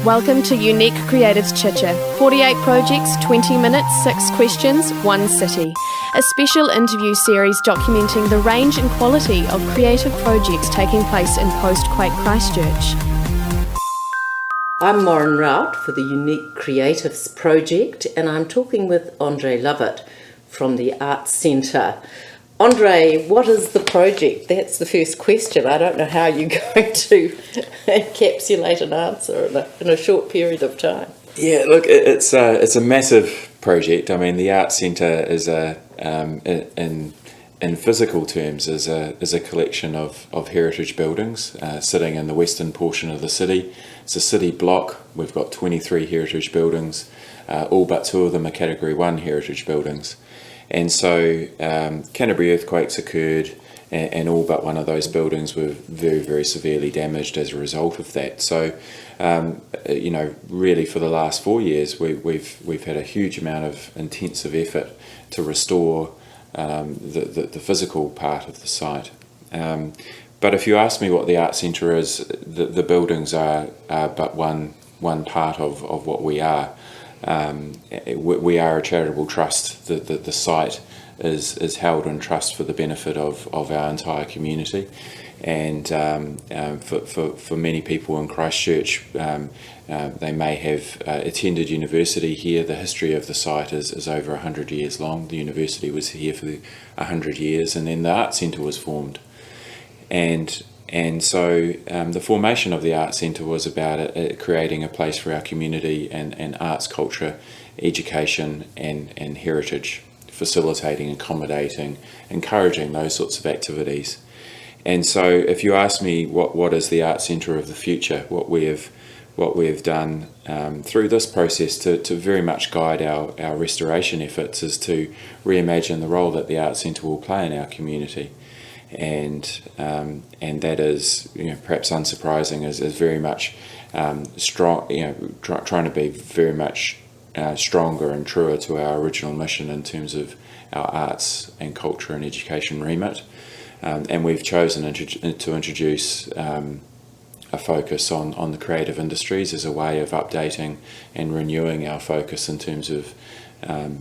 Welcome to UniqueCreatives ChCh. 48 projects, 20 minutes, 6 questions, 1 city. A special interview series documenting the range and quality of creative projects taking place in post-quake Christchurch. I'm Maureen Rout for the UniqueCreatives project, and I'm talking with Andre Lovatt from the Arts Centre. Andre, what is the project? That's the first question. I don't know how you're going to encapsulate an answer in a short period of time. Yeah, look, it's a massive project. I mean, the Arts Centre is in physical terms is a collection of heritage buildings sitting in the western portion of the city. It's a city block. We've got 23 heritage buildings. All but 2 of them are Category 1 heritage buildings. And so Canterbury earthquakes occurred, and all but one of those buildings were very, very severely damaged as a result of that. So, really for the last 4 years, we've had a huge amount of intensive effort to restore the physical part of the site. But if you ask me what the Arts Centre is, the buildings are but one part of what we are. We are a charitable trust. The site is held in trust for the benefit of our entire community, and for many people in Christchurch, they may have attended university here. The history of the site is over 100 years long. The university was here for 100 years, and then the Arts Centre was formed. And so the formation of the Arts Centre was about creating a place for our community and arts, culture, education and heritage, facilitating, accommodating, encouraging those sorts of activities. And so if you ask me what is the Arts Centre of the future, what we have done through this process to very much guide our restoration efforts is to reimagine the role that the Arts Centre will play in our community. And that is, perhaps unsurprising, is very much strong. Trying to be very much stronger and truer to our original mission in terms of our arts and culture and education remit. And we've chosen to introduce a focus on the creative industries as a way of updating and renewing our focus in terms of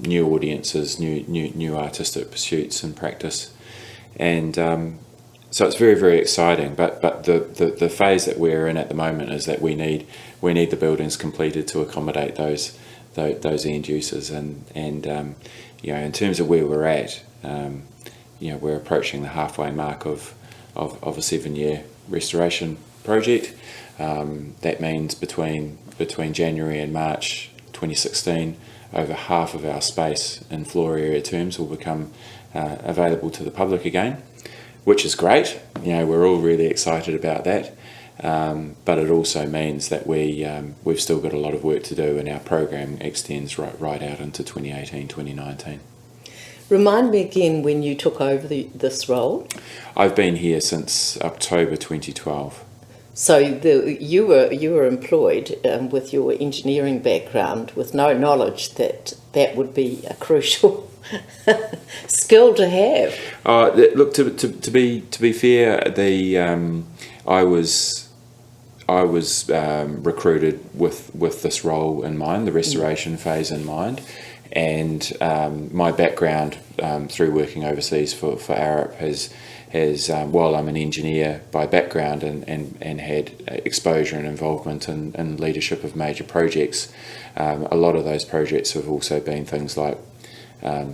new audiences, new artistic pursuits and practice. And so it's very, very exciting. But the phase that we're in at the moment is that we need the buildings completed to accommodate those end users. And in terms of where we're at, we're approaching the halfway mark of a 7-year restoration project. That means between January and March 2016, over half of our space in floor area terms will become available to the public again, which is great. We're all really excited about that, but it also means that we've still got a lot of work to do, and our program extends right out into 2018, 2019. Remind me again when you took over this role. I've been here since October 2012. So you were employed with your engineering background with no knowledge that would be a crucial skill to have. Look, to be fair, I was recruited with this role in mind, the restoration phase in mind, and my background through working overseas for Arup has while I'm an engineer by background and had exposure and involvement in leadership of major projects, a lot of those projects have also been things like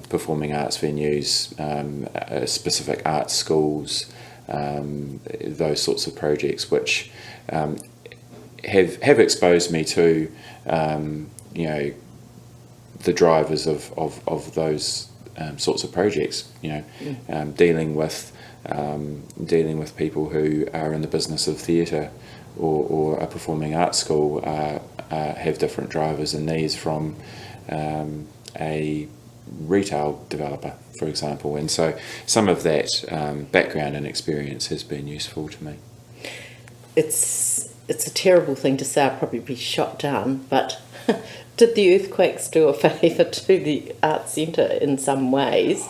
performing arts venues, specific arts schools, those sorts of projects, which have exposed me to the drivers of those sorts of projects. Dealing with people who are in the business of theatre or a performing arts school have different drivers and needs from a retail developer, for example, and so some of that background and experience has been useful to me. It's a terrible thing to say. I'll probably be shot down, but did the earthquakes do a favour to the Arts Centre in some ways?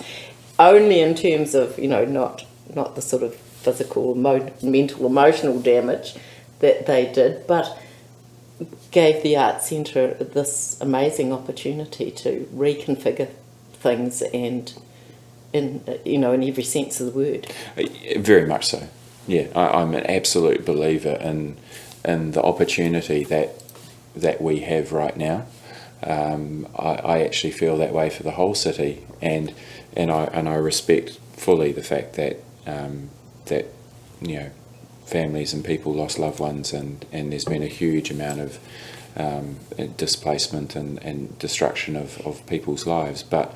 Only in terms of not the sort of physical, mental, emotional damage that they did, but gave the Arts Centre this amazing opportunity to reconfigure things and in every sense of the word. Very much so. Yeah, I'm an absolute believer in the opportunity that we have right now. I actually feel that way for the whole city, and I respect fully the fact that families and people lost loved ones, and there's been a huge amount of displacement and destruction of people's lives. But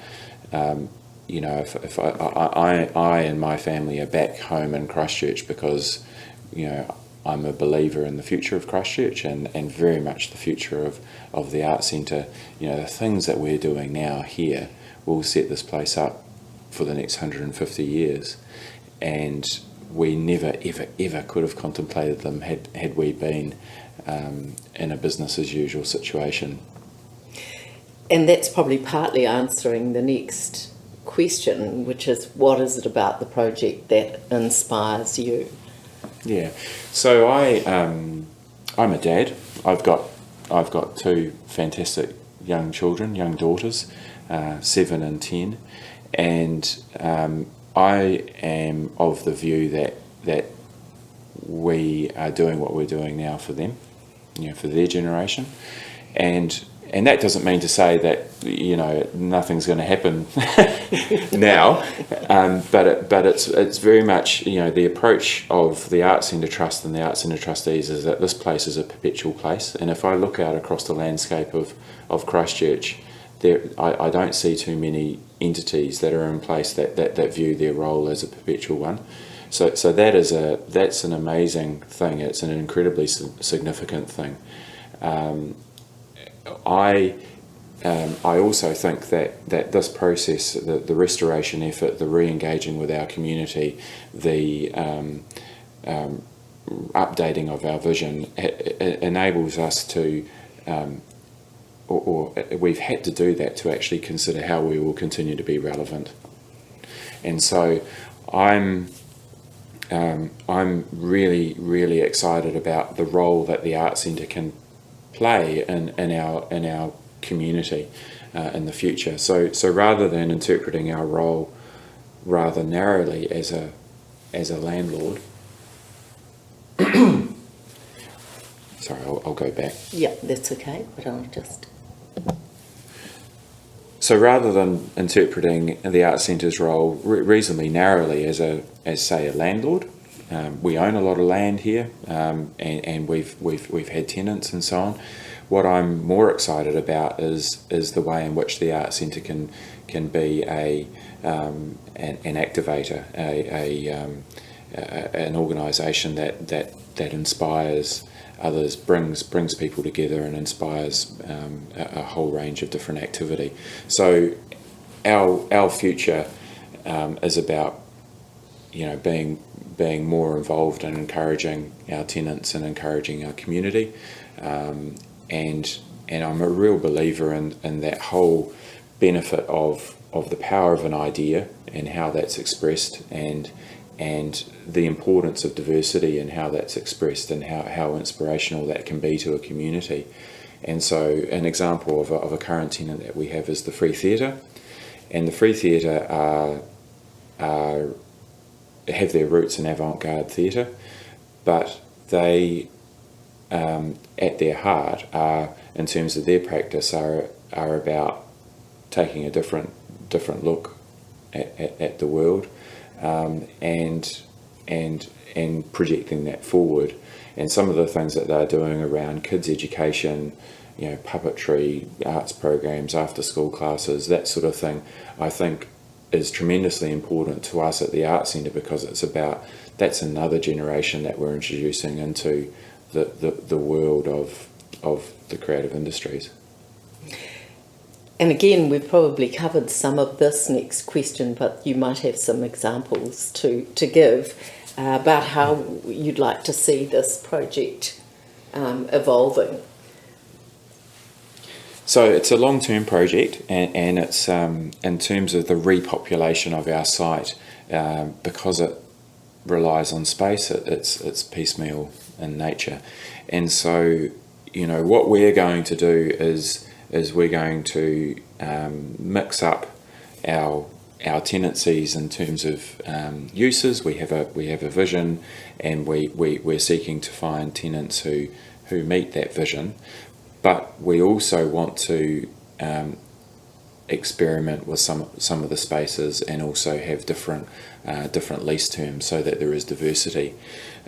if I and my family are back home in Christchurch because I'm a believer in the future of Christchurch and very much the future of the Arts Centre. The things that we're doing now here will set this place up for the next 150 years, and we never ever could have contemplated them had we been in a business as usual situation. And that's probably partly answering the next question, which is, what is it about the project that inspires you? Yeah, so I'm a dad. I've got two fantastic young children, young daughters, 7 and 10, and I am of the view that we are doing what we're doing now for them, for their generation, and that doesn't mean to say that nothing's going to happen now, but it's very much the approach of the Arts Centre Trust and the Arts Centre trustees is that this place is a perpetual place, and if I look out across the landscape of Christchurch, I don't see too many entities that are in place that view their role as a perpetual one. So that's an amazing thing. It's an incredibly significant thing. I also think that this process, the restoration effort, the re-engaging with our community, the updating of our vision, enables us to, or we've had to do that to actually consider how we will continue to be relevant. And so I'm really, really excited about the role that the Arts Centre can play in our community in the future. So rather than interpreting our role rather narrowly as a landlord, sorry, I'll go back. Yeah, that's okay, but I'll just... So rather than interpreting the Arts Centre's role reasonably narrowly as say a landlord, we own a lot of land here, and we've had tenants and so on. What I'm more excited about is the way in which the Arts Centre can be an activator, an organisation that inspires others, brings people together and inspires a whole range of different activity. So our future is about being more involved and encouraging our tenants and encouraging our community, and I'm a real believer in that whole benefit of the power of an idea and how that's expressed, and the importance of diversity and how that's expressed, and how inspirational that can be to a community. And so an example of a current tenant that we have is the Free Theatre, and the Free Theatre have their roots in avant-garde theatre, but they at their heart are, in terms of their practice, are about taking a different look at the world, and projecting that forward. And some of the things that they're doing around kids' education, puppetry, arts programs, after school classes, that sort of thing, I think is tremendously important to us at the Arts Centre, because that's another generation that we're introducing into the world of the creative industries. And again, we've probably covered some of this next question, but you might have some examples to give about how you'd like to see this project evolving. So it's a long-term project, and it's in terms of the repopulation of our site, because it relies on space, it's piecemeal in nature. And so, what we're going to do is we're going to mix up our tenancies in terms of uses. We have a vision, and we're seeking to find tenants who meet that vision. But we also want to experiment with some of the spaces, and also have different lease terms, so that there is diversity.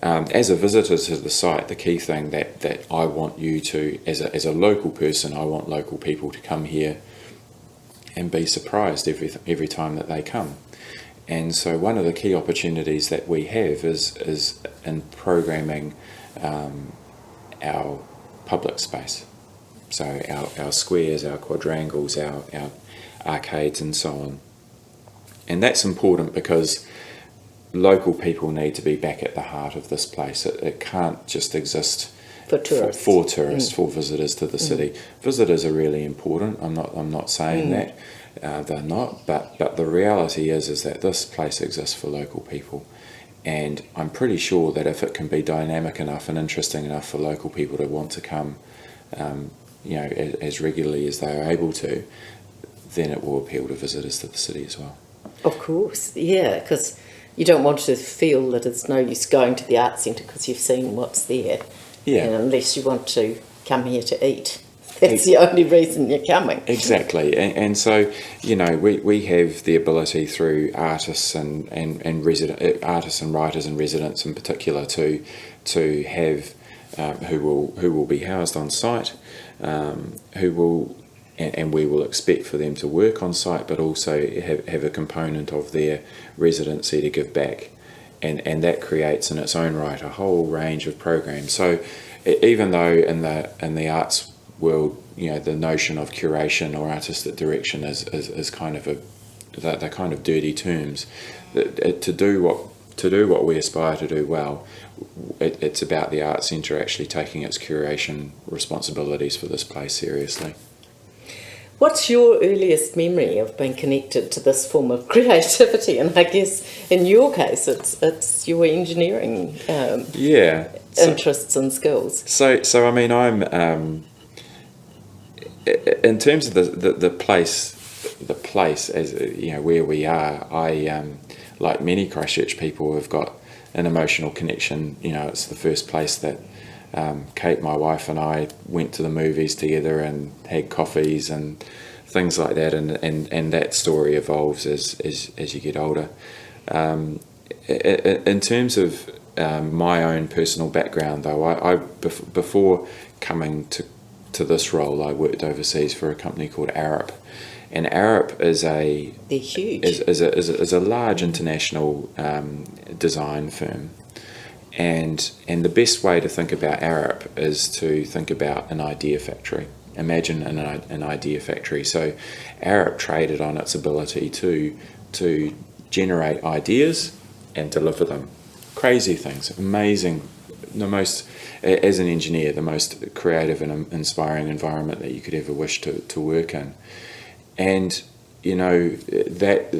As a visitor to the site, the key thing that I want you to, as a local person, I want local people to come here and be surprised every time that they come. And so one of the key opportunities that we have is in programming our public space. So our squares, our quadrangles, our arcades and so on. And that's important because local people need to be back at the heart of this place. It can't just exist for tourists, for visitors to the city. Visitors are really important. I'm not saying that they're not, but the reality is that this place exists for local people, and I'm pretty sure that if it can be dynamic enough and interesting enough for local people to want to come, as regularly as they are able to, then it will appeal to visitors to the city as well. Of course, yeah, because you don't want to feel that it's no use going to the arts centre because you've seen what's there. Yeah. Unless you want to come here to eat. That's the only reason you're coming. Exactly. And so, we have the ability through artists and artists and writers and residents in particular to have who will be housed on site, who will, and we will expect for them to work on site, but also have a component of their residency to give back. And that creates in its own right a whole range of programs. So even though in the arts world, the notion of curation or artistic direction is kind of they're kind of dirty terms. To do what we aspire to do well, it's about the Arts Centre actually taking its curation responsibilities for this place seriously. What's your earliest memory of being connected to this form of creativity? And I guess in your case, it's your engineering interests and skills. So I mean, I'm in terms of the place as where we are. I like many Christchurch people have got an emotional connection. It's the first place that Kate, my wife, and I went to the movies together and had coffees and things like that, and that story evolves as you get older. In terms of my own personal background, though, I before coming to this role, I worked overseas for a company called Arup, and Arup is they're huge. is a large international design firm. And the best way to think about Arup is to think about an idea factory. Imagine an idea factory. So Arup traded on its ability to generate ideas and deliver them. Crazy things, amazing. As an engineer, the most creative and inspiring environment that you could ever wish to work in. And that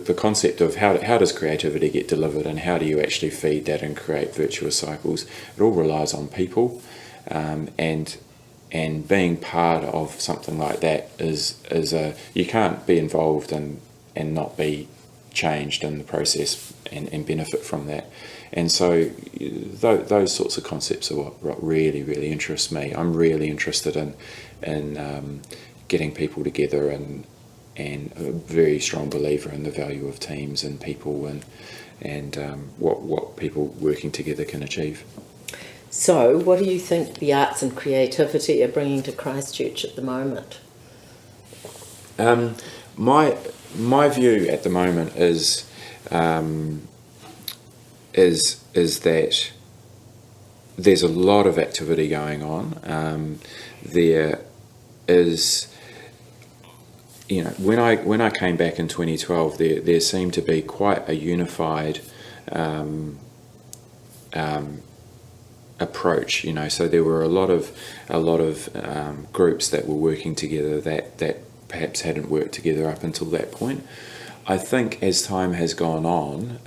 the concept of how does creativity get delivered, and how do you actually feed that and create virtuous cycles, it all relies on people, and being part of something like that is you can't be involved and not be changed in the process and benefit from that. And so those sorts of concepts are what really, really interests me. I'm really interested in getting people together, and a very strong believer in the value of teams and people, and what people working together can achieve. So, what do you think the arts and creativity are bringing to Christchurch at the moment? My view at the moment is that there's a lot of activity going on. There is. When I came back in 2012, there seemed to be quite a unified approach. So there were a lot of groups that were working together that perhaps hadn't worked together up until that point. I think as time has gone on,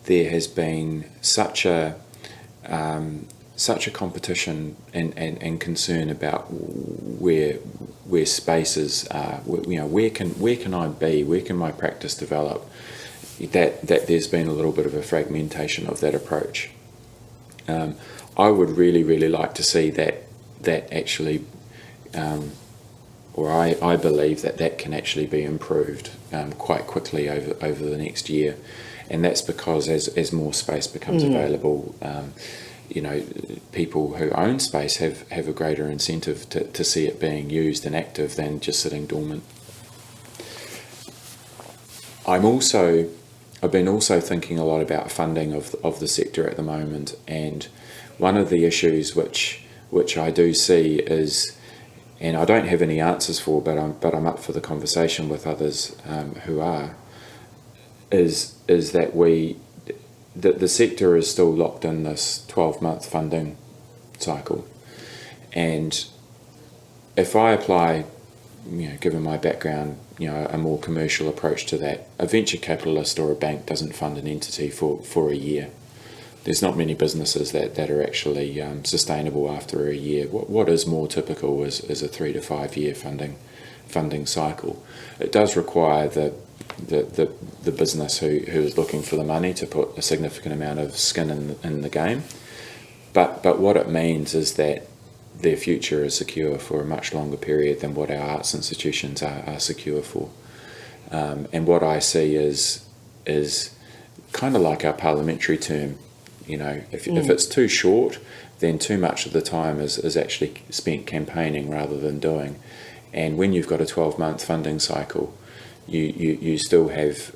there has been such a such a competition and concern about where spaces are. Where can I be? Where can my practice develop? That there's been a little bit of a fragmentation of that approach. I would really like to see that actually, or I believe that can actually be improved quite quickly over the next year, and that's because as more space becomes available, people who own space have a greater incentive to see it being used and active than just sitting dormant. I've been also thinking a lot about funding of the sector at the moment, and one of the issues which I do see is, and I don't have any answers for, but I'm up for the conversation with others who are, is that the sector is still locked in this 12-month funding cycle, and if I apply, given my background, a more commercial approach to that, a venture capitalist or a bank doesn't fund an entity for a year. There's not many businesses that are actually sustainable after a year. What is more typical is a 3 to 5 year funding cycle. It does require the business who is looking for the money to put a significant amount of skin in the game. But what it means is that their future is secure for a much longer period than what our arts institutions are secure for. And what I see is kind of like our parliamentary term. If it's too short, then too much of the time is actually spent campaigning rather than doing. And when you've got a 12-month funding cycle, you still have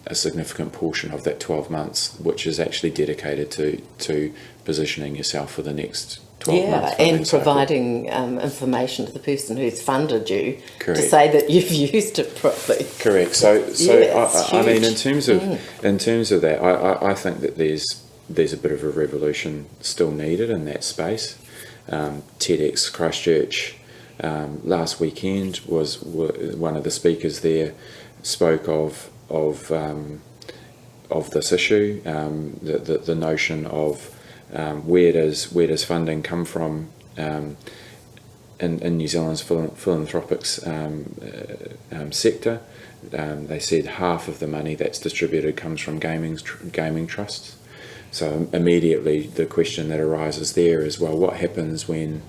a significant portion of that 12 months which is actually dedicated to positioning yourself for the next 12 months. Yeah, and providing information to the person who's funded you. Correct. To say that you've used it properly. Correct. So I mean, in terms of that, I think that there's a bit of a revolution still needed in that space. TEDx Christchurch last weekend was one of the speakers there spoke of this issue, the notion of where does funding come from in New Zealand's philanthropic sector. They said half of the money that's distributed comes from gaming trusts. So immediately the question that arises there is, well, what happens what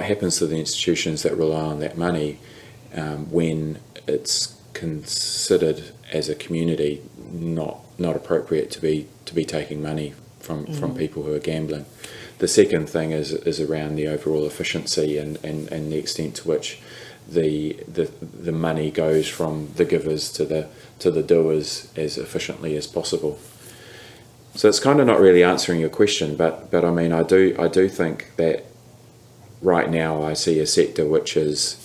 happens to the institutions that rely on that money when it's considered as a community not appropriate to be taking money from people who are gambling. The second thing is around the overall efficiency and the extent to which the money goes from the givers to the doers as efficiently as possible. So it's kind of not really answering your question, but I mean, I do think that right now I see a sector which is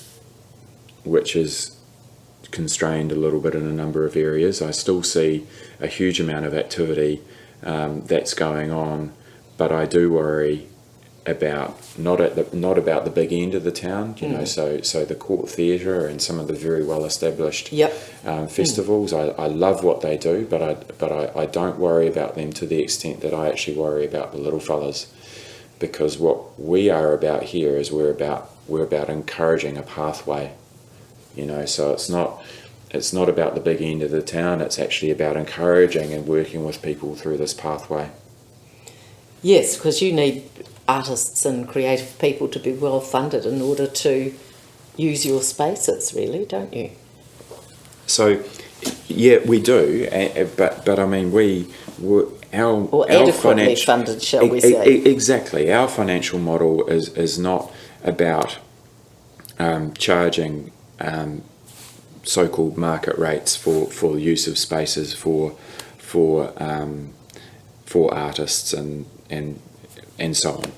constrained a little bit in a number of areas. I still see a huge amount of activity that's going on, but I do worry about not about the big end of the town, so the Court Theatre and some of the very well established festivals. I love what they do, but I don't worry about them to the extent that I actually worry about the little fellas, because what we are about here is we're about encouraging a pathway, so it's not about the big end of the town, it's actually about encouraging and working with people through this pathway. Yes, because you need artists and creative people to be well funded in order to use your spaces, really, don't you? So, yeah, we do, but I mean, our adequately funded, shall we say? Exactly. Our financial model is not about charging so-called market rates for use of spaces for artists and so on.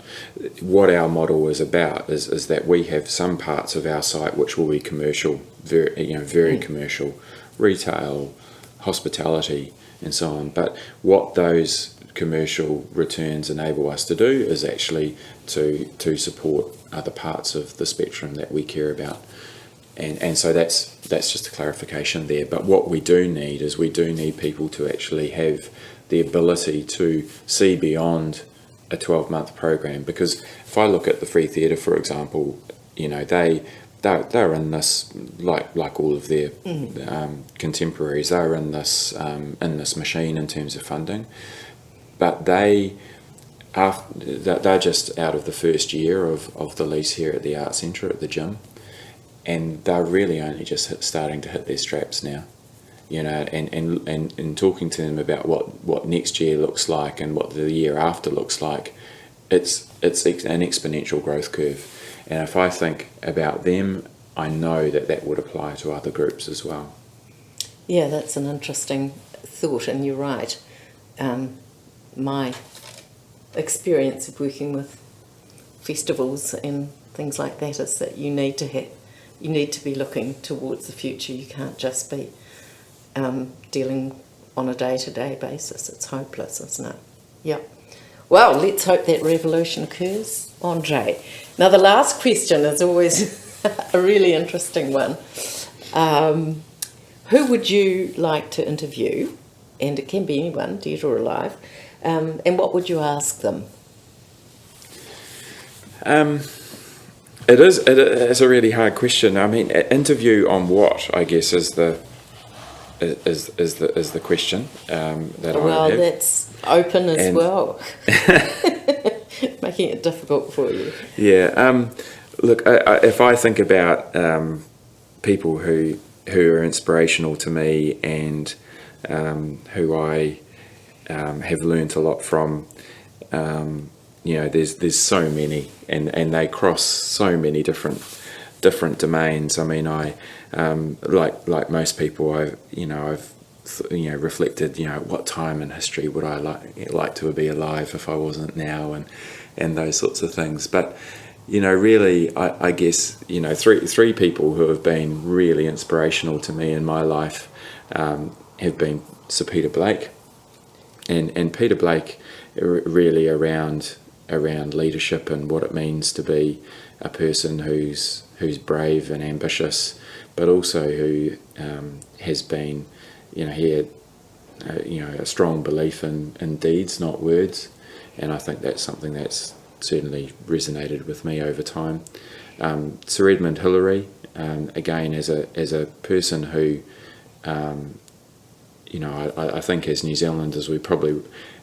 What our model is about is that we have some parts of our site which will be commercial, very commercial, retail, hospitality, and so on. But what those commercial returns enable us to do is actually to support other parts of the spectrum that we care about. And so that's just a clarification there. But what we do need is people to actually have the ability to see beyond a 12-month program, because if I look at the Free Theatre, for example, you know, they're in this, like all of their contemporaries, they're in this machine in terms of funding, but they're just out of the first year of the lease here at the Arts Centre at the gym, and they're really only just starting to hit their straps now, you know, and talking to them about what next year looks like and what the year after looks like, it's an exponential growth curve. And if I think about them, I know that would apply to other groups as well. Yeah, that's an interesting thought, and you're right. My experience of working with festivals and things like that is that you need to be looking towards the future. You can't just be dealing on a day-to-day basis. It's hopeless, isn't it? Yep. Well, let's hope that revolution occurs, Andre. Now, the last question is always a really interesting one. Who would you like to interview? And it can be anyone, dead or alive. And what would you ask them? It is a really hard question. I mean, interview on what, I guess, is the question that I would have. Well, that's open as well. Making it difficult for you. Yeah. Look, if I think about people who are inspirational to me and who I have learnt a lot from, you know, there's so many, and they cross so many different domains. I mean, I like most people, I've reflected, you know, what time in history would I like to be alive if I wasn't now, and those sorts of things. But, you know, really, I guess, you know, three people who have been really inspirational to me in my life have been Sir Peter Blake, and Peter Blake really around leadership and what it means to be a person who's brave and ambitious, but also who has been, you know, he had a strong belief in deeds, not words, and I think that's something that's certainly resonated with me over time. Sir Edmund Hillary, again, as a person who, you know, I think as New Zealanders we probably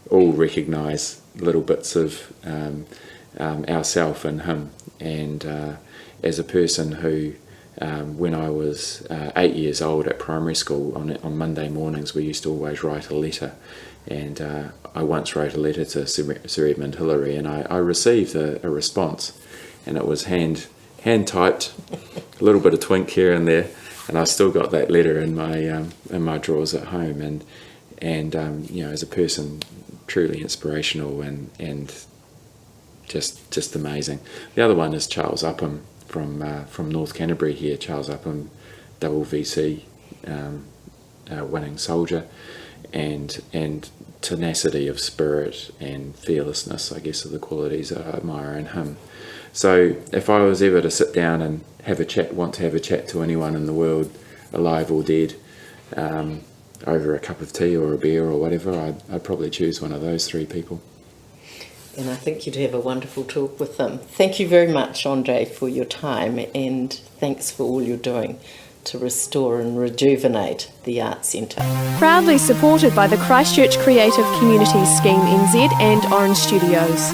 all recognise little bits of ourself in him, and as a person who, when I was 8 years old at primary school, on Monday mornings we used to always write a letter, and I once wrote a letter to Sir Edmund Hillary, and I received a response, and it was hand typed, a little bit of twink here and there, and I still got that letter in my drawers at home, and you know, as a person, truly inspirational and just amazing. The other one is Charles Upham from North Canterbury here. Charles Upham, double VC winning soldier, and tenacity of spirit and fearlessness, I guess, are the qualities I admire in him. So if I was ever to sit down and want to have a chat to anyone in the world, alive or dead, over a cup of tea or a beer or whatever, I'd probably choose one of those three people. And I think you'd have a wonderful talk with them. Thank you very much, Andre, for your time, and thanks for all you're doing to restore and rejuvenate the Arts Centre. Proudly supported by the Christchurch Creative Communities Scheme NZ and Orange Studios.